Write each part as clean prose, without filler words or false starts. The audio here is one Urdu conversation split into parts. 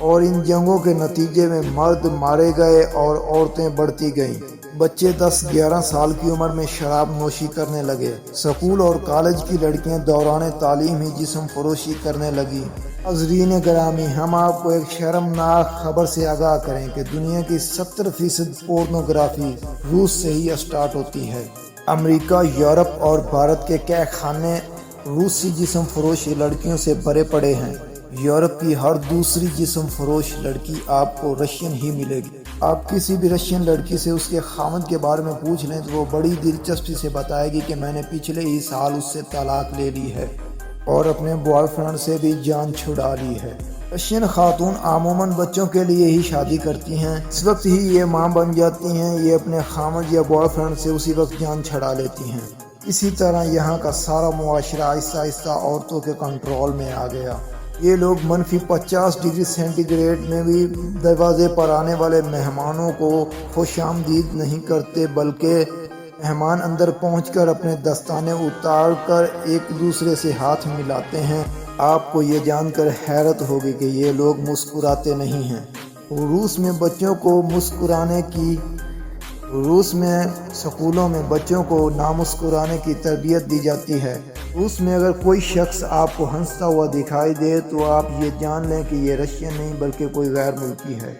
اور ان جنگوں کے نتیجے میں مرد مارے گئے اور عورتیں بڑھتی گئیں۔ بچے 10-11 سال کی عمر میں شراب نوشی کرنے لگے۔ سکول اور کالج کی لڑکیاں دوران تعلیم ہی جسم فروشی کرنے لگی۔ ناظرین گرامی، ہم آپ کو ایک شرمناک خبر سے آگاہ کریں کہ دنیا کی 70% پورنوگرافی روس سے ہی اسٹارٹ ہوتی ہے۔ امریکہ، یورپ اور بھارت کے کئی خانے روسی جسم فروشی لڑکیوں سے بھرے پڑے ہیں۔ یورپ کی ہر دوسری جسم فروش لڑکی آپ کو رشین ہی ملے گی۔ آپ کسی بھی رشین لڑکی سے اس کے خاوند کے بارے میں پوچھ لیں تو وہ بڑی دلچسپی سے بتائے گی کہ میں نے پچھلے ہی سال اس سے طلاق لے لی ہے اور اپنے بوائے فرینڈ سے بھی جان چھڑا لی ہے۔ رشین خاتون عموماً بچوں کے لیے ہی شادی کرتی ہیں۔ اس وقت ہی یہ ماں بن جاتی ہیں۔ یہ اپنے خاوند یا بوائے فرینڈ سے اسی وقت جان چھڑا لیتی ہیں۔ اسی طرح یہاں کا سارا معاشرہ آہستہ آہستہ عورتوں کے کنٹرول میں آ گیا۔ یہ لوگ -50 ڈگری سینٹی گریڈ میں بھی دروازے پر آنے والے مہمانوں کو خوش آمدید نہیں کرتے، بلکہ مہمان اندر پہنچ کر اپنے دستانے اتار کر ایک دوسرے سے ہاتھ ملاتے ہیں۔ آپ کو یہ جان کر حیرت ہوگی کہ یہ لوگ مسکراتے نہیں ہیں۔ روس میں بچوں کو روس میں سکولوں میں بچوں کو نہ مسکرانے کی تربیت دی جاتی ہے۔ روس میں اگر کوئی شخص آپ کو ہنستا ہوا دکھائی دے تو آپ یہ جان لیں کہ یہ رشین نہیں بلکہ کوئی غیر ملکی ہے۔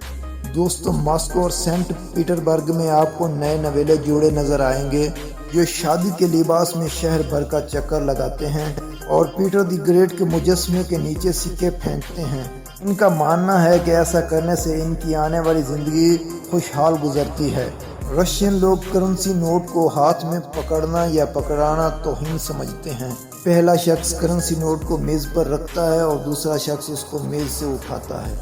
دوستو، ماسکو اور سینٹ پیٹر برگ میں آپ کو نئے نویلے جوڑے نظر آئیں گے جو شادی کے لباس میں شہر بھر کا چکر لگاتے ہیں اور پیٹر دی گریٹ کے مجسمے کے نیچے سکے پھینکتے ہیں۔ ان کا ماننا ہے کہ ایسا کرنے سے ان کی آنے والی زندگی خوشحال گزرتی ہے۔ رشین لوگ کرنسی نوٹ کو ہاتھ میں پکڑنا یا پکڑانا توہین سمجھتے ہیں۔ پہلا شخص کرنسی نوٹ کو میز پر رکھتا ہے اور دوسرا شخص اس کو میز سے اٹھاتا ہے۔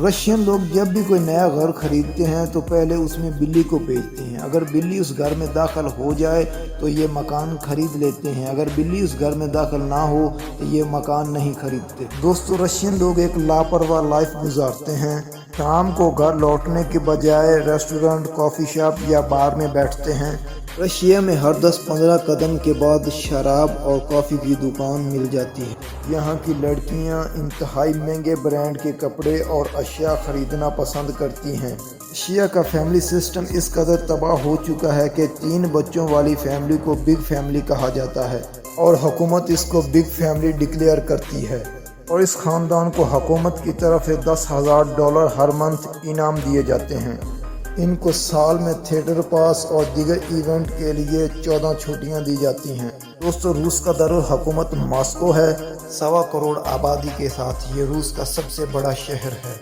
رشین لوگ جب بھی کوئی نیا گھر خریدتے ہیں تو پہلے اس میں بلی کو بھیجتے ہیں۔ اگر بلی اس گھر میں داخل ہو جائے تو یہ مکان خرید لیتے ہیں، اگر بلی اس گھر میں داخل نہ ہو تو یہ مکان نہیں خریدتے۔ دوستو، رشین لوگ ایک لاپرواہ لائف گزارتے ہیں۔ شام کو گھر لوٹنے کے بجائے ریسٹورنٹ، کافی شاپ یا بار میں بیٹھتے ہیں۔ رشیا میں ہر 10-15 قدم کے بعد شراب اور کافی کی دکان مل جاتی ہے۔ یہاں کی لڑکیاں انتہائی مہنگے برانڈ کے کپڑے اور اشیاء خریدنا پسند کرتی ہیں۔ رشیا کا فیملی سسٹم اس قدر تباہ ہو چکا ہے کہ 3 بچوں والی فیملی کو بگ فیملی کہا جاتا ہے اور حکومت اس کو بگ فیملی ڈکلیئر کرتی ہے اور اس خاندان کو حکومت کی طرف سے $10,000 ہر منتھ انعام دیے جاتے ہیں۔ ان کو سال میں تھیٹر پاس اور دیگر ایونٹ کے لیے 14 چھٹیاں دی جاتی ہیں۔ دوستو، روس کا دارالحکومت ماسکو ہے۔ 1.25 کروڑ آبادی کے ساتھ یہ روس کا سب سے بڑا شہر ہے۔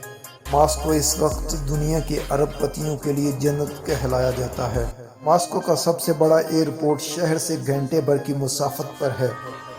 ماسکو اس وقت دنیا کے ارب پتیوں کے لیے جنت کہلایا جاتا ہے۔ ماسکو کا سب سے بڑا ایئرپورٹ شہر سے گھنٹے بھر کی مسافت پر ہے۔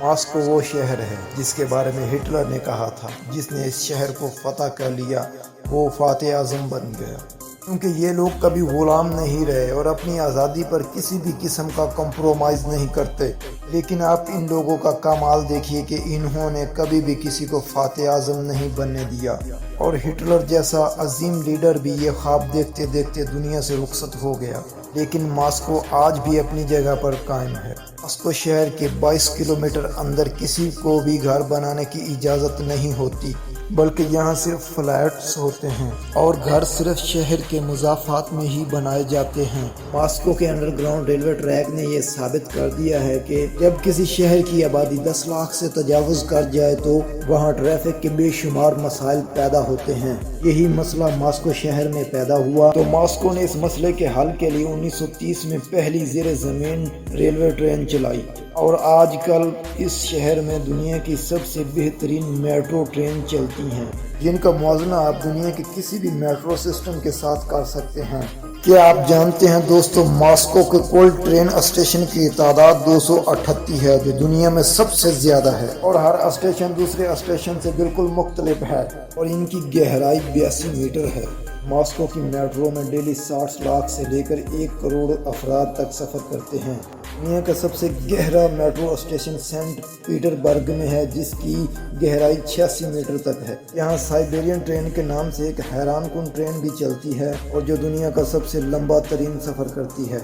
ماسکو وہ شہر ہے جس کے بارے میں ہٹلر نے کہا تھا، جس نے اس شہر کو فتح کر لیا وہ فاتح اعظم بن گیا، کیونکہ یہ لوگ کبھی غلام نہیں رہے اور اپنی آزادی پر کسی بھی قسم کا کمپرومائز نہیں کرتے۔ لیکن آپ ان لوگوں کا کمال دیکھیے کہ انہوں نے کبھی بھی کسی کو فاتح اعظم نہیں بننے دیا، اور ہٹلر جیسا عظیم لیڈر بھی یہ خواب دیکھتے دیکھتے دنیا سے رخصت ہو گیا۔ لیکن ماسکو آج بھی اپنی جگہ پر قائم ہے۔ ماسکو شہر کے 22 کلومیٹر اندر کسی کو بھی گھر بنانے کی اجازت نہیں ہوتی، بلکہ یہاں صرف فلیٹس ہوتے ہیں اور گھر صرف شہر کے مضافات میں ہی بنائے جاتے ہیں۔ ماسکو کے انڈر گراؤنڈ ریلوے ٹریک نے یہ ثابت کر دیا ہے کہ جب کسی شہر کی آبادی 10 لاکھ سے تجاوز کر جائے تو وہاں ٹریفک کے بے شمار مسائل پیدا ہوتے ہیں۔ یہی مسئلہ ماسکو شہر میں پیدا ہوا تو ماسکو نے اس مسئلے کے حل کے لیے 1930 میں پہلی زیر زمین ریلوے ٹرین چلائی، اور آج کل اس شہر میں دنیا کی سب سے بہترین میٹرو ٹرین چلتی ہیں، جن کا موازنہ آپ دنیا کے کسی بھی میٹرو سسٹم کے ساتھ کر سکتے ہیں۔ کیا آپ جانتے ہیں دوستو، ماسکو کے کل ٹرین اسٹیشن کی تعداد 238 ہے، جو دنیا میں سب سے زیادہ ہے، اور ہر اسٹیشن دوسرے اسٹیشن سے بالکل مختلف ہے، اور ان کی گہرائی 82 میٹر ہے۔ ماسکو کی میٹرو میں ڈیلی 60 لاکھ سے لے کر 1 کروڑ افراد تک سفر کرتے ہیں۔ دنیا کا سب سے گہرا میٹرو اسٹیشن سینٹ پیٹر برگ میں ہے، جس کی گہرائی 86 میٹر تک ہے۔ یہاں سائبیرین ٹرین کے نام سے ایک حیران کن ٹرین بھی چلتی ہے اور جو دنیا کا سب سے لمبا ترین سفر کرتی ہے۔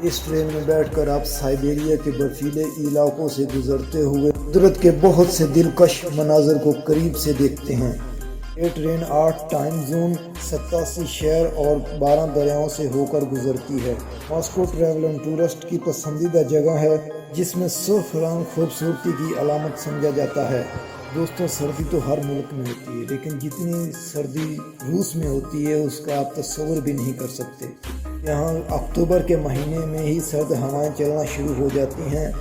اس ٹرین میں بیٹھ کر آپ سائبیریا کے برفیلے علاقوں سے گزرتے ہوئے قدرت کے بہت سے دلکش مناظر کو قریب سے دیکھتے ہیں۔ یہ ٹرین 8 ٹائم زون، 87 شہر اور 12 دریاؤں سے ہو کر گزرتی ہے۔ ماسکو ٹریول اینڈ ٹورسٹ کی پسندیدہ جگہ ہے، جس میں سرخ رنگ خوبصورتی کی علامت سمجھا جاتا ہے۔ دوستوں، سردی تو ہر ملک میں ہوتی ہے، لیکن جتنی سردی روس میں ہوتی ہے اس کا آپ تصور بھی نہیں کر سکتے۔ یہاں اکتوبر کے مہینے میں ہی سرد ہوائیں چلنا شروع ہو جاتی ہیں،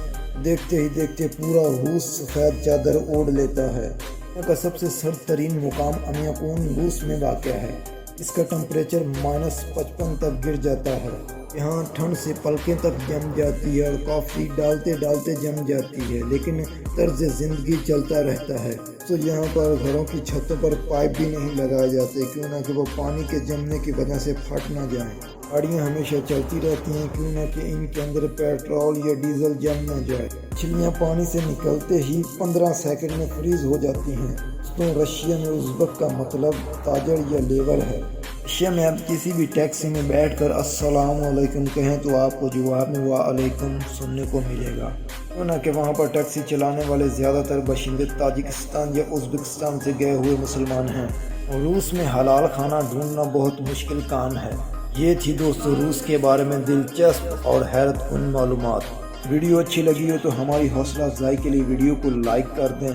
دیکھتے ہی دیکھتے پورا روس سفید چادر اوڑھ لیتا ہے۔ یہاں کا سب سے سرد ترین مقام امیاکون روس میں واقع ہے۔ اس کا ٹمپریچر -55 تک گر جاتا ہے۔ یہاں ٹھنڈ سے پلکیں تک جم جاتی ہے اور کافی ڈالتے ڈالتے جم جاتی ہے، لیکن طرز زندگی چلتا رہتا ہے۔ تو یہاں پر گھروں کی چھتوں پر پائپ بھی نہیں لگائے جاتے، کیوں نہ کہ وہ پانی کے جمنے کی وجہ سے پھٹ نہ جائیں۔ گاڑیاں ہمیشہ چلتی رہتی ہیں، کیوں نہ کہ ان کے اندر پیٹرول یا ڈیزل جم نہ جائے۔ مچھلیاں پانی سے نکلتے ہی 15 سیکنڈ میں فریز ہو جاتی ہیں۔ تو رشیا میں ازبک کا مطلب تاجر یا لیبر ہے۔ رشیا میں آپ کسی بھی ٹیکسی میں بیٹھ کر السلام علیکم کہیں تو آپ کو جواب میں وعلیکم سننے کو ملے گا، کیوں نہ کہ وہاں پر ٹیکسی چلانے والے زیادہ تر باشندے تاجکستان یا ازبکستان سے گئے ہوئے مسلمان ہیں۔ روس میں حلال کھانا ڈھونڈنا بہت مشکل کام ہے۔ یہ تھی دوستو روس کے بارے میں دلچسپ اور حیرت کن معلومات۔ ویڈیو اچھی لگی ہو تو ہماری حوصلہ افزائی کے لیے ویڈیو کو لائک کر دیں۔